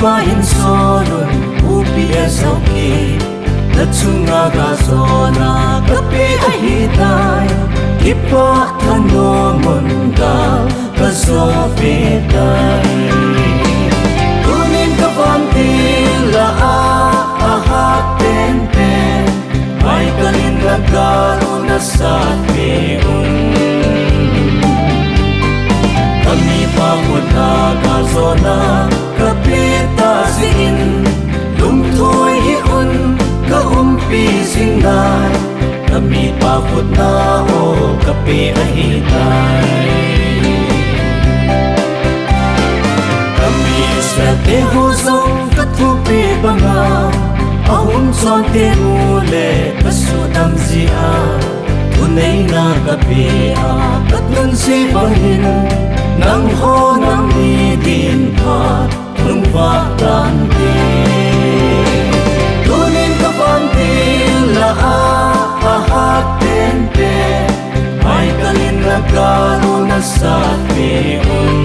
qua hin solun UPS okay na chunga ga zona kapi ahitai kipa thano munda ka zo petai tunin ka vanti la ha ten ten mai kalin lagalo na sa peun kami pa na ka zona kapita singin lung thôi hi un ka umpi singnai kami pa na o kapi ahitai kami sa te ho zong ka thu pe banga ahun son te mule kasudam zia tunay na kapi a tatlun si bahin nang ho nang idin pa nung vatanti tunin ka vanti la ha ten ten ay kalin nagalo na sa peun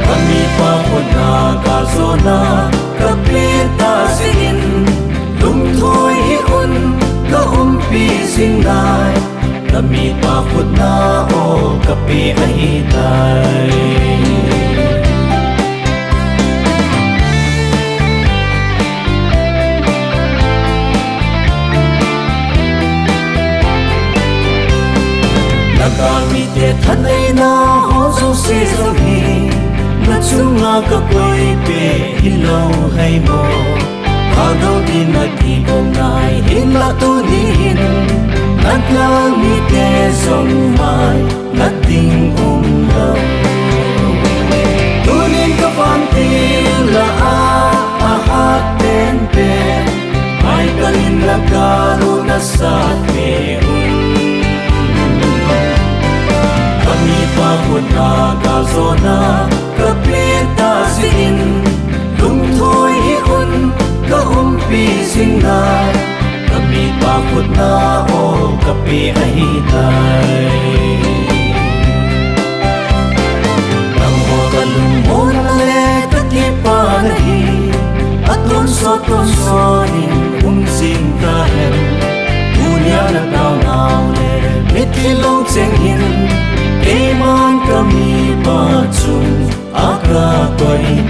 kami pa na kazona kapita singin lung thôi hi un ka umpi singnai kami pa na o kapi ahitai kami te thanai na ho zo se zo hi na chunga ka koi pe hilo hai mo ado din na ki bom nai hin la tu ni hin na kami te song mai na ting lo tunin ka vanti la ha ten ten mai kalin la galo na sa peun kami pa na ka zona kapita singin lung thôi hi un ka umpi singnai kami pa na o kapi ahitai nang ho kalung mo na le kati pa nahi aton so nin sing ka hem dunia na nao le mitilong cheng hin Iman kami pacung aga koi